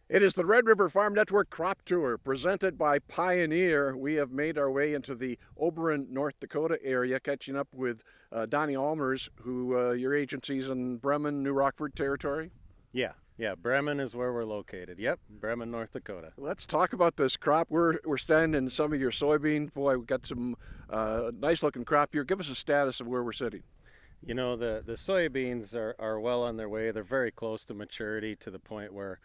It is the Red River Farm Network Crop Tour presented by Pioneer. We have made our way into the Oberon, North Dakota area, catching up with Donnie Almers, who your agency's in Bremen, New Rockford territory. Yeah. Bremen is where we're located. Yep, Bremen, North Dakota. Let's talk about this crop. We're standing in some of your soybeans. Boy, we've got some nice looking crop here. Give us a status of where we're sitting. You know, the soybeans are well on their way. They're very close to maturity to the point where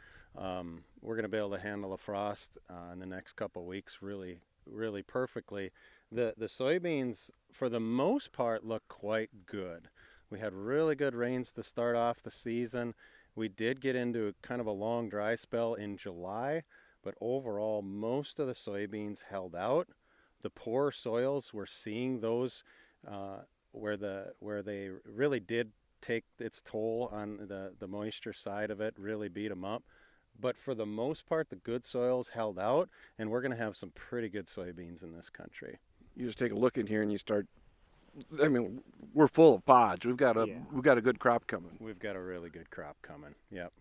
we're going to be able to handle a frost in the next couple weeks really perfectly. The soybeans, for the most part, look quite good. We had really good rains to start off the season. We did get into kind of a long dry spell in July, but overall, most of the soybeans held out. The poor soils, we're seeing those where they really did take its toll on the moisture side of it, really beat them up. But for the most part, the good soils held out, and we're going to have some pretty good soybeans in this country. You just take a look in here and you start. I mean, we're full of pods. We've got a good crop coming. We've got a really good crop coming. Yep.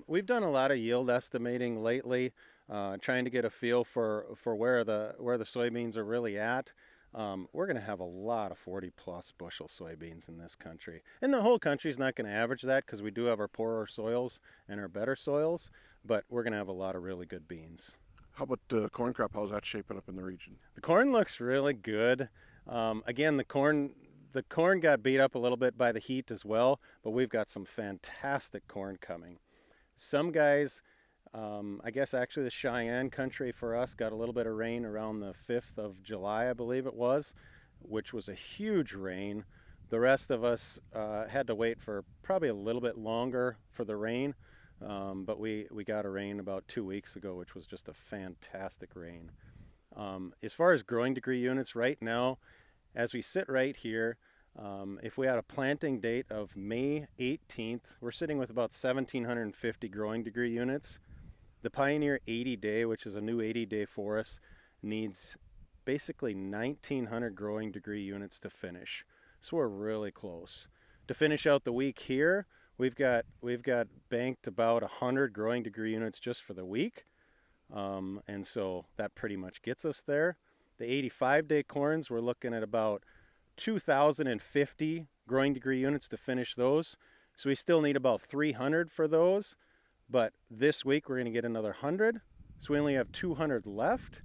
We've done a lot of yield estimating lately, trying to get a feel for where the soybeans are really at. We're going to have a lot of 40 plus bushel soybeans in this country. And the whole country's not going to average that because we do have our poorer soils and our better soils, but we're going to have a lot of really good beans. How about the corn crop? How's that shaping up in the region? The corn looks really good. Again, the corn got beat up a little bit by the heat as well, but we've got some fantastic corn coming. Some guys, I guess actually the Cheyenne country for us got a little bit of rain around the 5th of July, I believe it was, which was a huge rain. The rest of us had to wait for probably a little bit longer for the rain, but we got a rain about 2 weeks ago, which was just a fantastic rain. As far as growing degree units right now, as we sit right here, if we had a planting date of May 18th, we're sitting with about 1,750 growing degree units. The Pioneer 80 day, which is a new 80 day for us, needs basically 1,900 growing degree units to finish. So we're really close. To finish out the week here, we've got banked about 100 growing degree units just for the week. And so that pretty much gets us there. The 85 day corns, we're looking at about 2,050 growing degree units to finish those. So we still need about 300 for those. But this week we're going to get another 100. So we only have 200 left.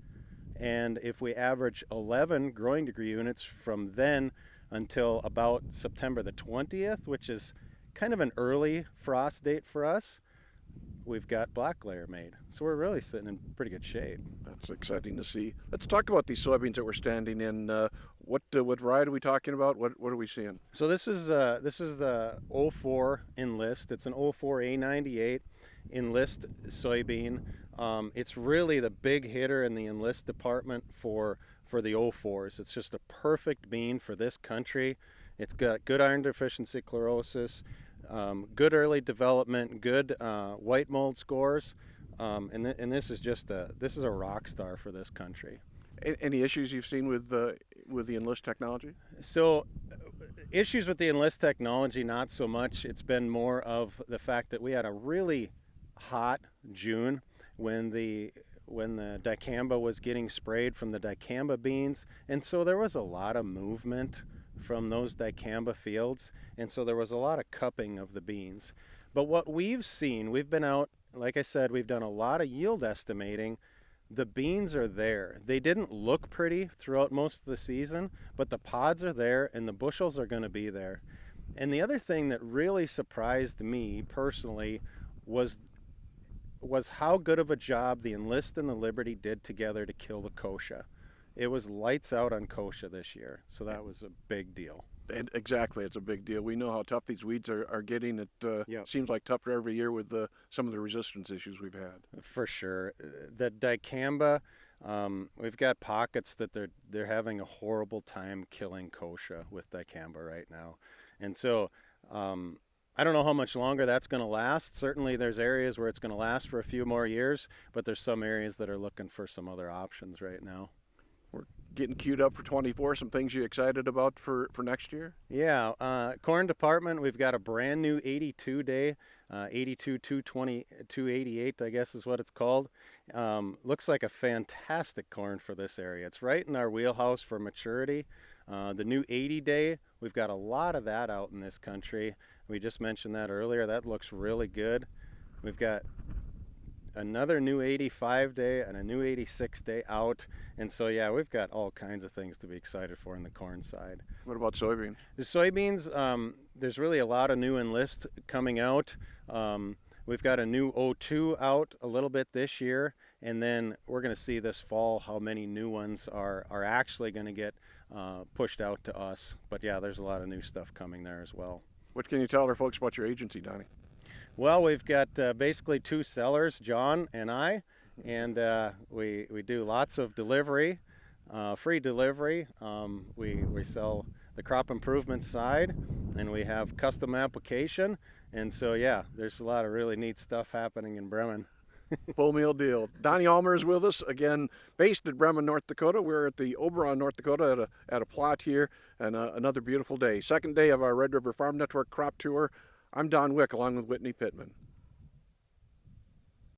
And if we average 11 growing degree units from then until about September the 20th, which is kind of an early frost date for us, we've got black layer made. So we're really sitting in pretty good shape. That's exciting to see. Let's talk about these soybeans that we're standing in. What variety are we talking about? What are we seeing? So this is the 04 Enlist. It's an 04A98 Enlist soybean. It's really the big hitter in the Enlist department for the 04s. It's just a perfect bean for this country. It's got good iron deficiency chlorosis, good early development, good white mold scores, and this is a rock star for this country. Any issues you've seen with the Enlist technology? So, issues with the Enlist technology, not so much. It's been more of the fact that we had a really hot June when the dicamba was getting sprayed from the dicamba beans, and so there was a lot of movement from those dicamba fields, and so there was a lot of cupping of the beans. But what we've seen, we've been out, like I said, we've done a lot of yield estimating. The beans are there. They didn't look pretty throughout most of the season, but the pods are there and the bushels are going to be there. And the other thing that really surprised me personally was how good of a job the Enlist and the Liberty did together to kill the kochia. It was lights out on kochia this year, so that was a big deal. And exactly, it's a big deal. We know how tough these weeds are getting. It seems like tougher every year with some of the resistance issues we've had. For sure. The dicamba, we've got pockets that they're having a horrible time killing kochia with dicamba right now. And so I don't know how much longer that's going to last. Certainly there's areas where it's going to last for a few more years, but there's some areas that are looking for some other options right now. getting queued up for 24. Some things you excited about for next year? Yeah, corn department, we've got a brand new 82 day, 82 220 288, I guess is what it's called. Looks like a fantastic corn for this area. It's right in our wheelhouse for maturity. The new 80 day, we've got a lot of that out in this country. We just mentioned that earlier. That looks really good. We've got another new 85 day and a new 86 day out, and so yeah, we've got all kinds of things to be excited for in the corn side. What about soybeans? The soybeans, there's really a lot of new enlist coming out. We've got a new 02 out a little bit this year, and then we're going to see this fall how many new ones are actually going to get pushed out to us. But yeah, there's a lot of new stuff coming there as well. What can you tell our folks about your agency, Donnie? Well, we've got basically two sellers, John and I, and we do lots of delivery, free delivery. We sell the crop improvement side, and we have custom application, and so yeah, there's a lot of really neat stuff happening in Bremen. Full meal deal. Donnie Almer is with us again, based at Bremen, North Dakota. We're at the Oberon, North Dakota, at a plot here, and another beautiful day. Second day of our Red River Farm Network crop tour. I'm Don Wick, along with Whitney Pittman.